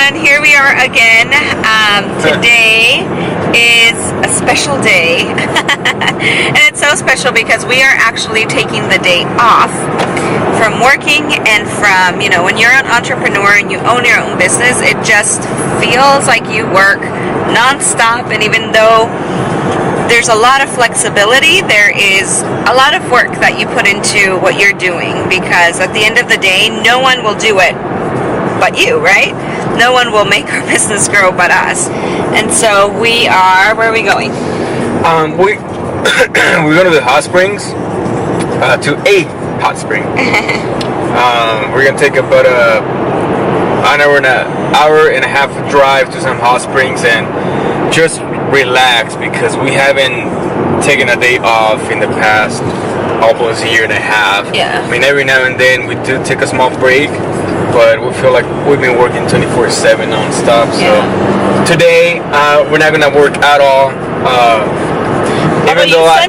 everyone, here we are again. Today is a special day and it's so special because we are actually taking the day off from working and from, when you're an entrepreneur and you own your own business, it just feels like you work non-stop. And even though there's a lot of flexibility, there is a lot of work that you put into what you're doing, because at the end of the day, no one will do it but you, right? No one will make our business grow but us. And so where are we going? We're going to the hot springs, to a hot spring. We're going to take about an hour and a half drive to some hot springs and just relax, because we haven't taken a day off in the past almost a year and a half. Yeah. I mean, every now and then we do take a small break, but we feel like we've been working 24/7 non-stop. So today we're not gonna work at all. Even though I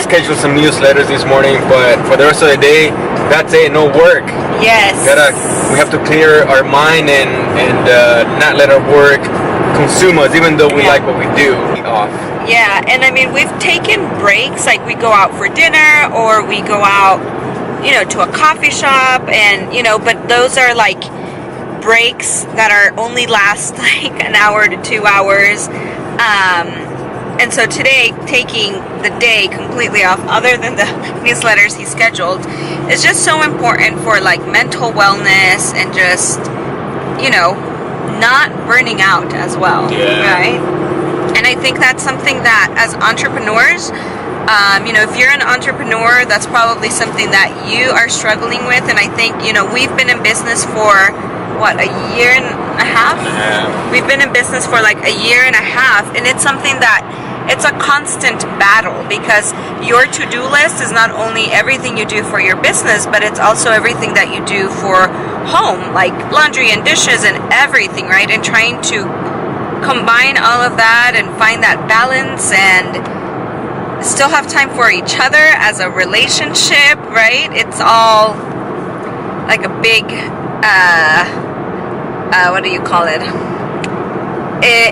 scheduled some newsletters this morning, but for the rest of the day, that's it. No work. Yes. We have to clear our mind and not let our work consume us, even though we like what we do. Off. Yeah, and I mean, we've taken breaks, like we go out for dinner or we go out, to a coffee shop, and, but those are like breaks that are only last like an hour to 2 hours. And so today, taking the day completely off, other than the newsletters he scheduled, is just so important for like mental wellness and just, not burning out as well, right? And I think that's something that as entrepreneurs, if you're an entrepreneur, that's probably something that you are struggling with. And I think, we've been in business for a year and a half? Yeah. We've been in business for like a year and a half, and it's something that it's a constant battle, because your to-do list is not only everything you do for your business, but it's also everything that you do for home, like laundry and dishes and everything, right? And trying to combine all of that and find that balance and still have time for each other as a relationship, right? It's all like a big what do you call it?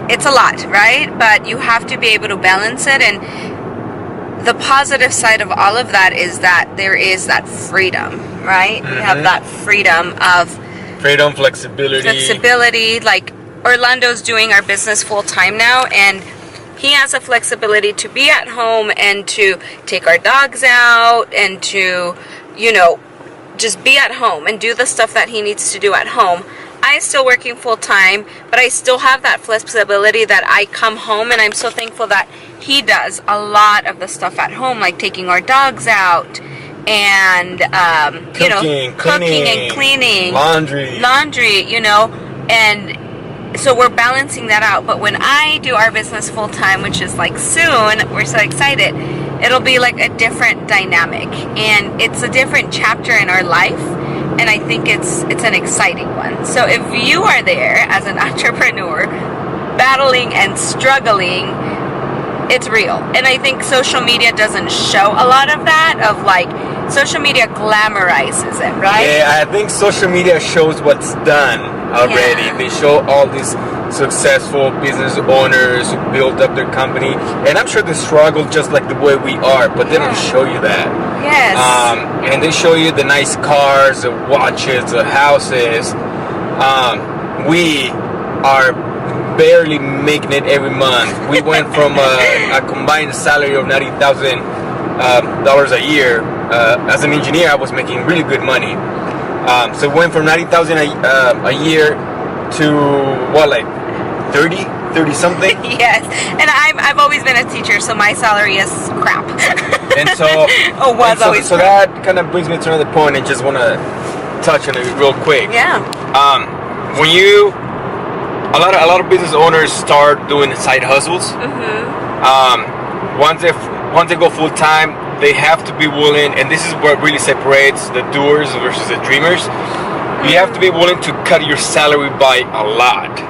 It's a lot, right? But you have to be able to balance it. And the positive side of all of that is that there is that freedom, right? Mm-hmm. You have that freedom of flexibility. Like Orlando's doing our business full time now, and he has a flexibility to be at home and to take our dogs out and to, just be at home and do the stuff that he needs to do at home. I'm still working full time, but I still have that flexibility that I come home, and I'm so thankful that he does a lot of the stuff at home, like taking our dogs out and, cooking and cleaning, laundry, and so we're balancing that out. But when I do our business full time, which is like soon, we're so excited, it'll be like a different dynamic, and it's a different chapter in our life. And I think it's an exciting one. So if you are there as an entrepreneur, battling and struggling, it's real. And I think social media doesn't show a lot of that, of like, social media glamorizes it, right? Yeah, I think social media shows what's done already. Yeah. They show all these successful business owners who built up their company, and I'm sure they struggle just like the way we are, but they don't show you that. Yes. And they show you the nice cars, the watches, the houses. We are barely making it every month. We went from a combined salary of $90,000 a year. As an engineer, I was making really good money. So we went from $90,000 a year to like 30 something. Yes, and I've always been a teacher, so my salary is crap. And so, so that kind of brings me to another point, and just want to touch on it real quick. Yeah. When a lot of business owners start doing side hustles. Mm-hmm. Once they go full time, they have to be willing, and this is what really separates the doers versus the dreamers. Mm-hmm. You have to be willing to cut your salary by a lot.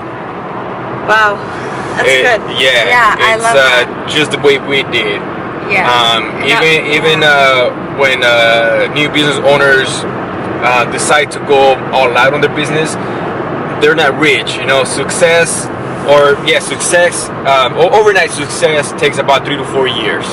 Wow, that's good. Yeah, I love that. Just the way we did. Yeah. Even when new business owners decide to go all out on their business, they're not rich. You know, success, overnight success takes about 3 to 4 years.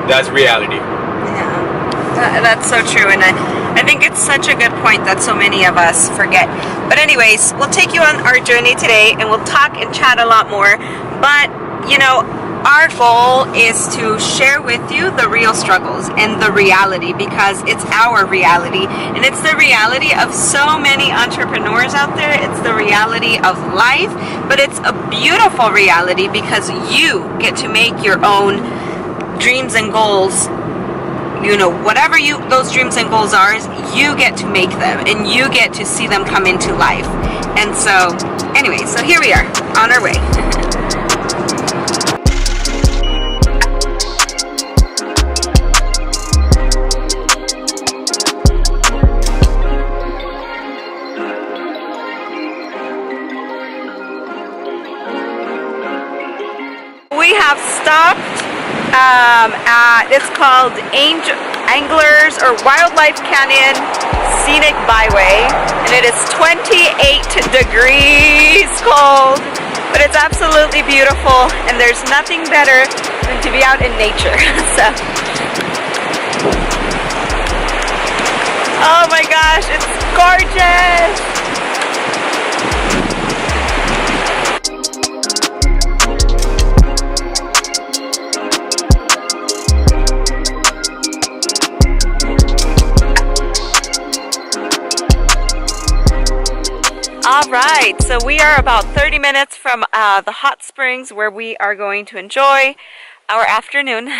That's reality. Yeah, that's so true, and I think it's such a good point that so many of us forget. But anyways, we'll take you on our journey today, and we'll talk and chat a lot more. But, you know, our goal is to share with you the real struggles and the reality, because it's our reality, and it's the reality of so many entrepreneurs out there. It's the reality of life, but it's a beautiful reality because you get to make your own dreams and goals. You know, whatever those dreams and goals are, you get to make them, and you get to see them come into life. And so, anyway, so here we are on our way. We have stopped at, it's called Anglers or Wildlife Canyon Scenic Byway, and it is 28 degrees cold, but it's absolutely beautiful, and there's nothing better than to be out in nature. So, oh my gosh, it's gorgeous. Alright, so we are about 30 minutes from the hot springs where we are going to enjoy our afternoon.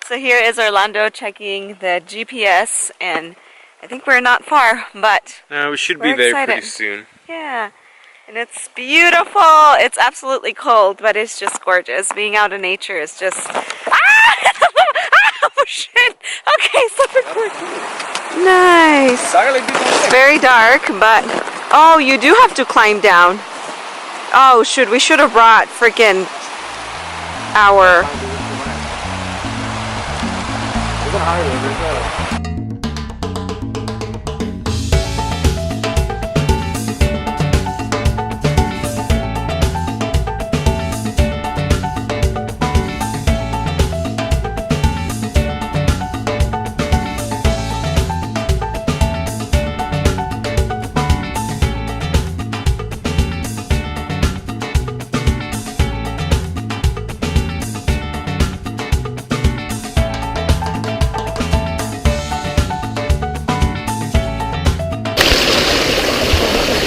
So here is Orlando checking the GPS, and I think we're not far, but we should be there excited. pretty soon. Yeah, and it's beautiful. It's absolutely cold, but it's just gorgeous. Being out in nature is just... Ah! Oh shit! Okay, stop recording. Nice. Very dark, but... Oh, you do have to climb down. Oh, we should have brought freaking our...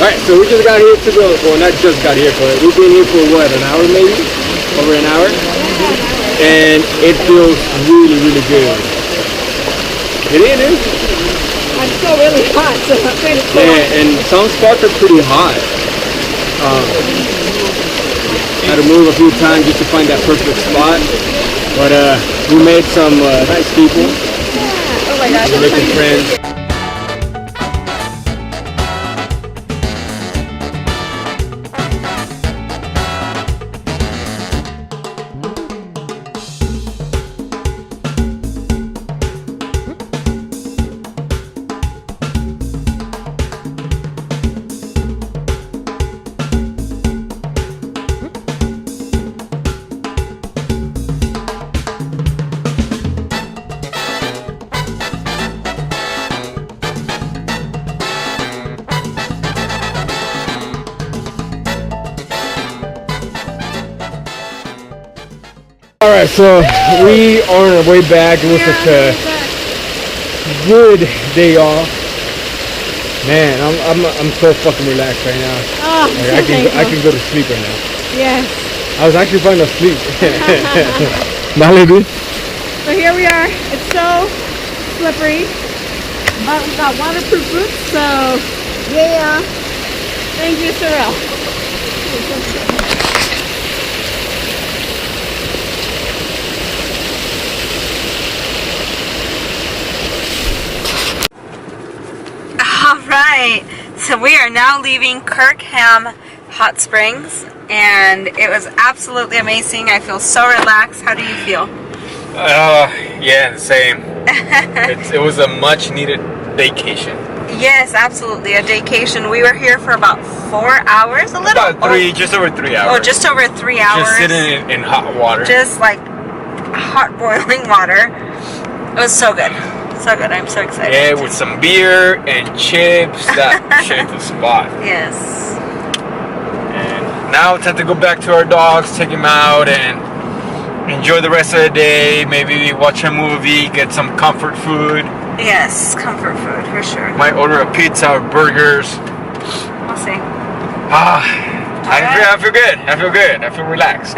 Alright, so we just got here to go, well not just got here, but we've been here for what, an hour maybe? Over an hour? And it feels really, really good. It is? I'm still really hot, so I'm pretty cold. Yeah, and some spots are pretty hot. Had to move a few times just to find that perfect spot. But we made some nice people. Yeah. Oh my gosh. We're making friends. Alright, so we are on our way back. It was such a good day off. Man, I'm so fucking relaxed right now. Oh, like, I can go to sleep right now. Yes. I was actually falling asleep. Vale, dude. So here we are. It's so slippery, but we got waterproof boots. So yeah. Thank you, Sorrel. Alright, so we are now leaving Kirkham Hot Springs, and it was absolutely amazing. I feel so relaxed. How do you feel? Yeah, the same. It was a much needed vacation. Yes, absolutely. A daycation. We were here for about 4 hours. A little. About just over 3 hours. Oh, just over 3 hours. Just sitting in hot water. Just like hot boiling water. It was so good. So good. I'm so excited. Yeah, with some beer and chips. That shit the spot. Yes. And now it's time to go back to our dogs, take them out, and enjoy the rest of the day. Maybe watch a movie, get some comfort food. Yes, comfort food for sure. Might order a pizza or burgers. We'll see. I feel good. I feel relaxed.